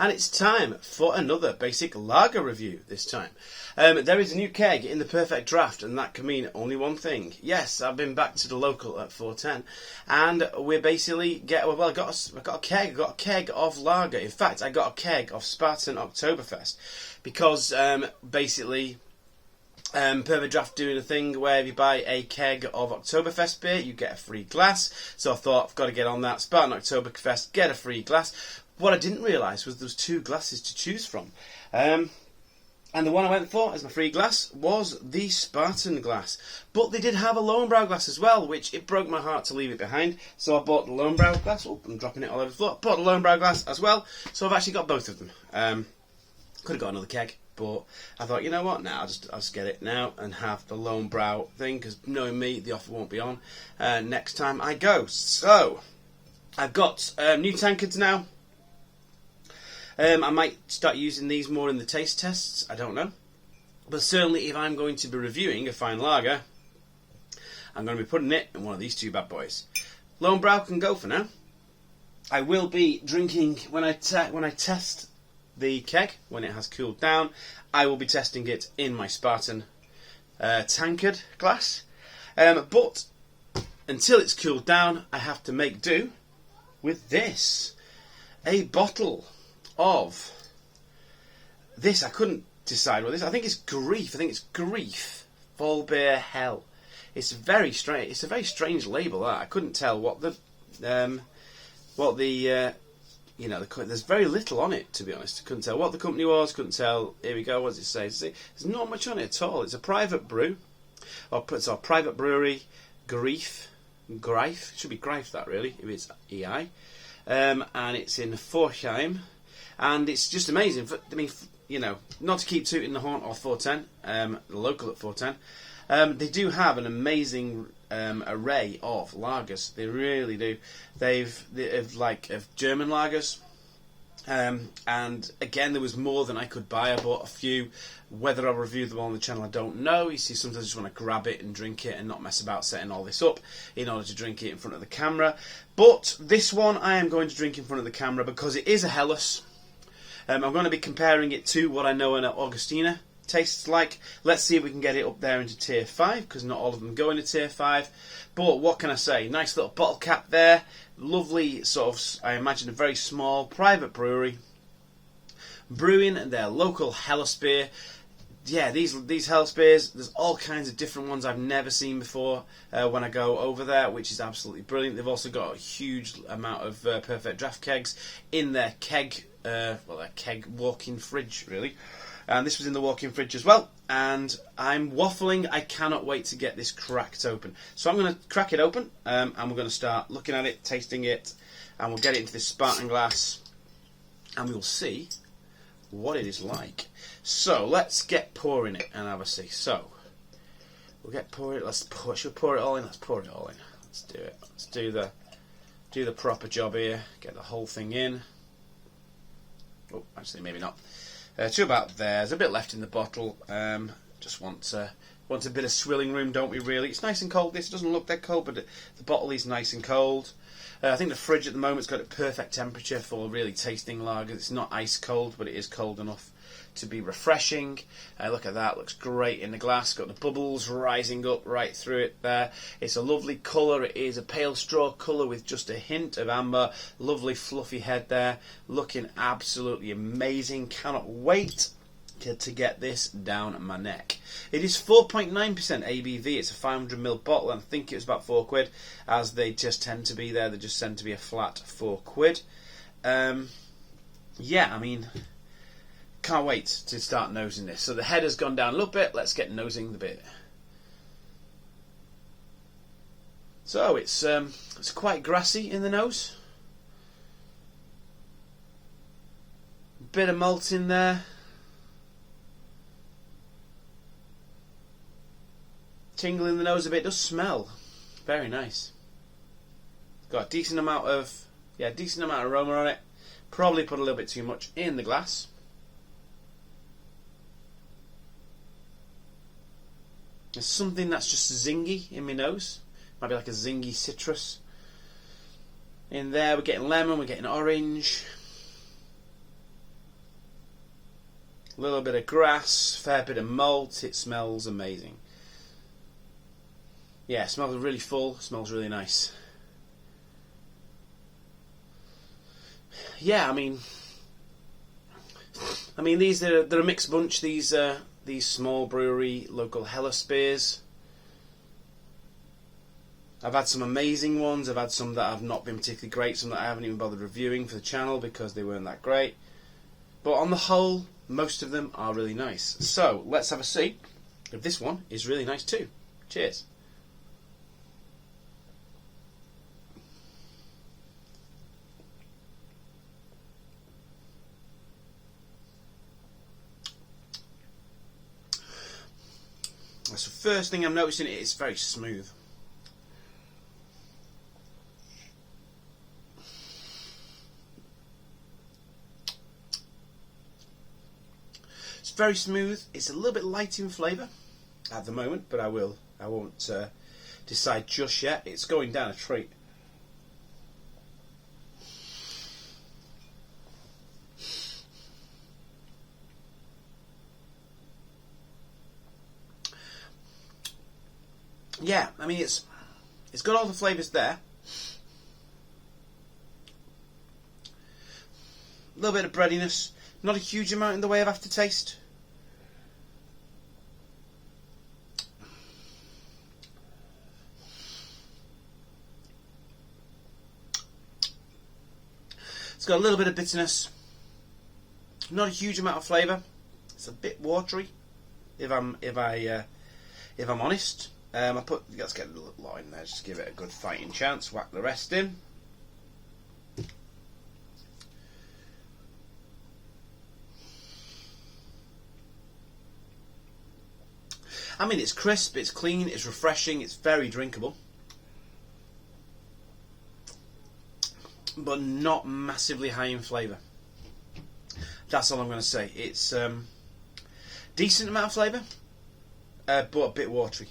and it's time for another basic lager review this time. There is a new keg in the Perfect Draft, and that can mean only one thing. Yes, I've been back to the local at 410, and we're basically I got a keg of lager. In fact, I got a keg of Spartan Oktoberfest because Perfect Draft doing a thing where if you buy a keg of Oktoberfest beer, you get a free glass. So I thought, I've got to get on that. Spartan Oktoberfest, get a free glass. What I didn't realise was there was two glasses to choose from. And the one I went for as my free glass was the Spartan glass. But they did have a Lowenbrow glass as well, which it broke my heart to leave it behind. So I bought the Lowenbrow glass. Oh, I'm dropping it all over the floor. Bought the Lowenbrow glass as well. So I've actually got both of them. Could have got another keg. But I thought, you know what, now I'll just get it now and have the Lowenbrow thing, because knowing me, the offer won't be on next time I go. So, I've got new tankards now. I might start using these more in the taste tests, I don't know. But certainly if I'm going to be reviewing a fine lager, I'm going to be putting it in one of these two bad boys. Lowenbrow can go for now. I will be drinking, when I test the keg, when it has cooled down, I will be testing it in my Spartan tankard glass. But until it's cooled down, I have to make do with this. A bottle of this. I couldn't decide what this. I think it's Greif. Greif Vollbier Hell. It's very strange. It's a very strange label. That I couldn't tell what the there's very little on it, to be honest. I couldn't tell what the company was, couldn't tell, here we go, what does it say? There's not much on it at all. It's a private brew, it's a private brewery, Greif, it should be Greif that really, if it's EI, and it's in Forchheim, and it's just amazing. I mean, not to keep tooting the horn of 410, the local at 410, they do have an amazing array of lagers. They really do. They've German lagers, and again there was more than I could buy. I bought a few. Whether I'll review them on the channel, I don't know. You see, sometimes I just want to grab it and drink it and not mess about setting all this up in order to drink it in front of the camera. But this one I am going to drink in front of the camera because it is a Helles. I'm going to be comparing it to what I know an Augustina tastes like. Let's see if we can get it up there into tier 5, because not all of them go into tier 5. But what can I say? Nice little bottle cap there. Lovely sort of, I imagine, a very small private brewery brewing their local Helles beer. Yeah, these Helles beers, there's all kinds of different ones I've never seen before when I go over there, which is absolutely brilliant. They've also got a huge amount of Perfect Draft kegs in their keg, their keg walk-in fridge, really. And this was in the walk-in fridge as well. And I'm waffling. I cannot wait to get this cracked open. So I'm going to crack it open, and we're going to start looking at it, tasting it, and we'll get it into this Spartan glass, and we'll see what it is like. So let's get pouring it and have a see. So we'll get pouring it. Should we pour it all in? Let's pour it all in. Let's do it. Let's do the proper job here. Get the whole thing in. Oh, actually, maybe not. To about there. There's a bit left in the bottle. Just want a bit of swilling room, don't we? Really, it's nice and cold. This doesn't look that cold, but the bottle is nice and cold. I think the fridge at the moment's got a perfect temperature for really tasting lagers. It's not ice cold, but it is cold enough to be refreshing. Look at that, looks great in the glass. Got the bubbles rising up right through it there. It's a lovely colour. It is a pale straw colour with just a hint of amber. Lovely fluffy head there. Looking absolutely amazing. Cannot wait to get this down my neck. It is 4.9% ABV. It's a 500ml bottle, and I think it was about £4, as they just tend to be there. They just tend to be a flat £4. Yeah, I mean, can't wait to start nosing this. So the head has gone down a little bit. Let's get nosing the bit. So it's quite grassy in the nose. Bit of malt in there. Tingle in the nose a bit. It does smell very nice. Got a decent amount of aroma on it. Probably put a little bit too much in the glass. There's something that's just zingy in my nose. Might be like a zingy citrus. In there we're getting lemon, we're getting orange. A little bit of grass, fair bit of malt. It smells amazing. Yeah, it smells really full. Smells really nice. Yeah, I mean they're a mixed bunch. These small brewery local Hella Spears. I've had some amazing ones. I've had some that have not been particularly great. Some that I haven't even bothered reviewing for the channel because they weren't that great. But on the whole, most of them are really nice. So let's have a see if this one is really nice too. Cheers. That's the first thing I'm noticing. It's very smooth. It's very smooth. It's a little bit light in flavour at the moment, but I won't decide just yet. It's going down a treat. Yeah, I mean it's got all the flavours there. A little bit of breadiness, not a huge amount in the way of aftertaste. It's got a little bit of bitterness, not a huge amount of flavour. It's a bit watery, if I'm honest. Let's get a little lot in there, just give it a good fighting chance. Whack the rest in. I mean, it's crisp, it's clean, it's refreshing, it's very drinkable, but not massively high in flavour. That's all I'm going to say. It's decent amount of flavour, but a bit watery.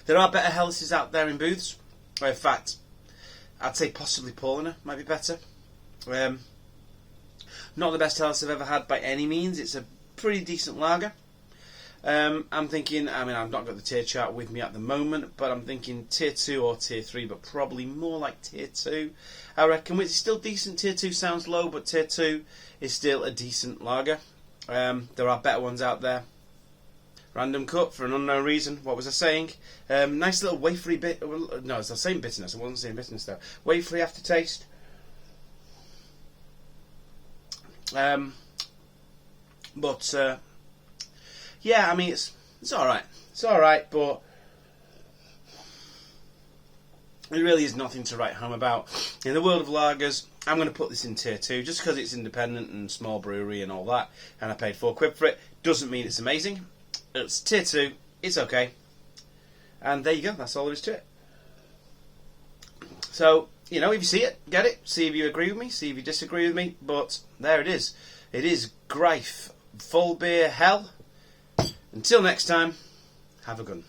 There are better Hellas's out there in booths. In fact, I'd say possibly Paulaner might be better. Not the best Hellas I've ever had by any means. It's a pretty decent lager. I'm thinking, I mean, I've not got the tier chart with me at the moment, but I'm thinking tier 2 or tier 3, but probably more like tier 2. I reckon it's still decent. Tier 2 sounds low, but tier 2 is still a decent lager. There are better ones out there. Random cut for an unknown reason. What was I saying? Nice little wafery bit. No, it's the same bitterness. I wasn't saying bitterness though. Wafery aftertaste. Yeah, I mean it's all right. It's all right, but it really is nothing to write home about. In the world of lagers, I'm going to put this in tier 2 just because it's independent and small brewery and all that, and I paid £4 for it. Doesn't mean it's amazing. It's tier 2, it's okay. And there you go, that's all there is to it. So, you know, if you see it, get it. See if you agree with me, see if you disagree with me. But there it is. It is Greif Vollbier Hell. Until next time, have a good one.